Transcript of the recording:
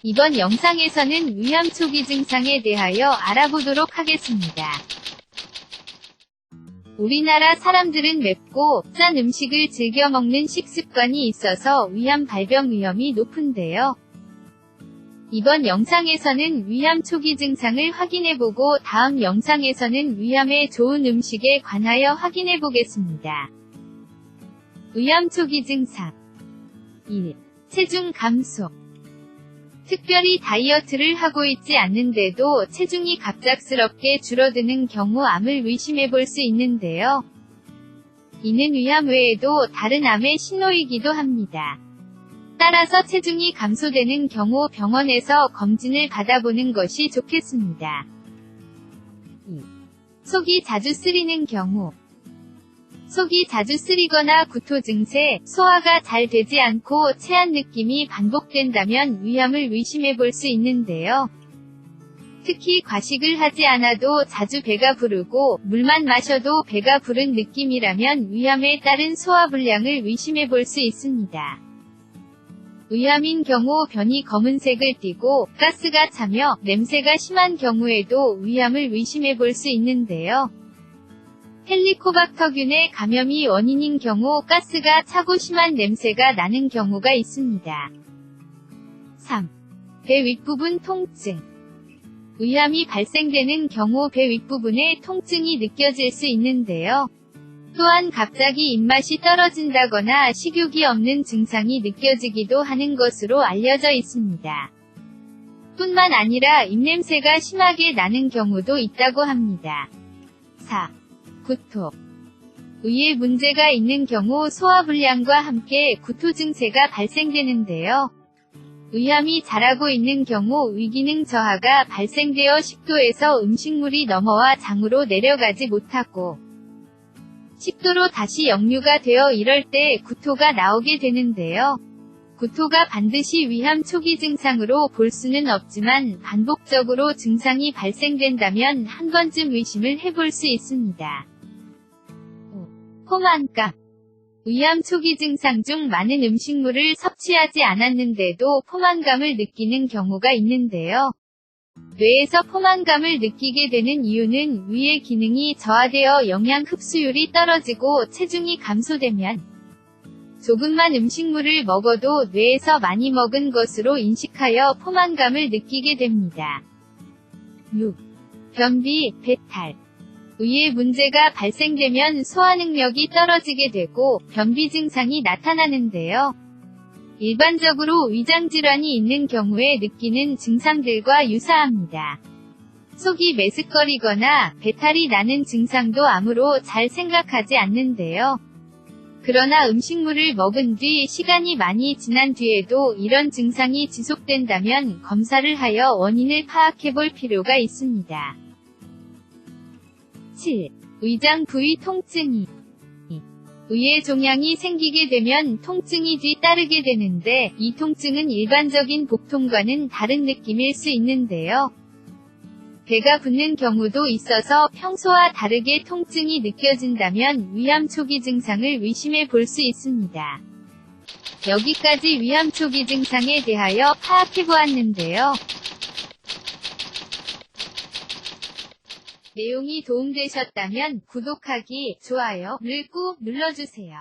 이번 영상에서는 위암 초기 증상에 대하여 알아보도록 하겠습니다. 우리나라 사람들은 맵고 짠 음식을 즐겨 먹는 식습관이 있어서 위암 발병 위험이 높은데요. 이번 영상에서는 위암 초기 증상을 확인해보고 다음 영상에서는 위암에 좋은 음식에 관하여 확인해보겠습니다. 위암 초기 증상 1. 체중 감소. 특별히 다이어트를 하고 있지 않는데도 체중이 갑작스럽게 줄어드는 경우 암을 의심해볼 수 있는데요. 이는 위암 외에도 다른 암의 신호이기도 합니다. 따라서 체중이 감소되는 경우 병원에서 검진을 받아보는 것이 좋겠습니다. 2. 속이 자주 쓰리는 경우. 속이 자주 쓰리거나 구토 증세, 소화가 잘 되지 않고 체한 느낌이 반복된다면 위암을 의심해볼 수 있는데요. 특히 과식을 하지 않아도 자주 배가 부르고 물만 마셔도 배가 부른 느낌이라면 위암에 따른 소화불량을 의심해볼 수 있습니다. 위암인 경우 변이 검은색을 띠고 가스가 차며 냄새가 심한 경우에도 위암을 의심해볼 수 있는데요. 헬리코박터균의 감염이 원인인 경우 가스가 차고 심한 냄새가 나는 경우가 있습니다. 3. 배 윗부분 통증. 위암이 발생되는 경우 배 윗부분에 통증이 느껴질 수 있는데요. 또한 갑자기 입맛이 떨어진다거나 식욕이 없는 증상이 느껴지기도 하는 것으로 알려져 있습니다. 뿐만 아니라 입냄새가 심하게 나는 경우도 있다고 합니다. 4. 구토. 위에 문제가 있는 경우 소화불량과 함께 구토 증세가 발생되는데요. 위암이 자라고 있는 경우 위기능 저하가 발생되어 식도에서 음식물이 넘어와 장으로 내려가지 못하고 식도로 다시 역류가 되어 이럴 때 구토가 나오게 되는데요. 구토가 반드시 위암 초기 증상으로 볼 수는 없지만 반복적으로 증상이 발생된다면 한 번쯤 의심을 해볼 수 있습니다. 5. 포만감. 위암 초기 증상 중 많은 음식물을 섭취하지 않았는데도 포만감을 느끼는 경우가 있는데요. 뇌에서 포만감을 느끼게 되는 이유는 위의 기능이 저하되어 영양 흡수율이 떨어지고 체중이 감소되면 조금만 음식물을 먹어도 뇌에서 많이 먹은 것으로 인식하여 포만감을 느끼게 됩니다. 6. 변비, 배탈. 위에 문제가 발생되면 소화 능력이 떨어지게 되고 변비 증상이 나타나는데요. 일반적으로 위장질환이 있는 경우에 느끼는 증상들과 유사합니다. 속이 메스꺼리거나 배탈이 나는 증상도 암으로 잘 생각하지 않는데요. 그러나 음식물을 먹은 뒤 시간이 많이 지난 뒤에도 이런 증상이 지속된다면 검사를 하여 원인을 파악해볼 필요가 있습니다. 7. 위장 부위 통증이. 위에 종양이 생기게 되면 통증이 뒤따르게 되는데 이 통증은 일반적인 복통과는 다른 느낌일 수 있는데요. 배가 붓는 경우도 있어서 평소와 다르게 통증이 느껴진다면 위암 초기 증상을 의심해 볼 수 있습니다. 여기까지 위암 초기 증상에 대하여 파악해 보았는데요. 내용이 도움되셨다면 구독하기, 좋아요를 꾹 눌러주세요.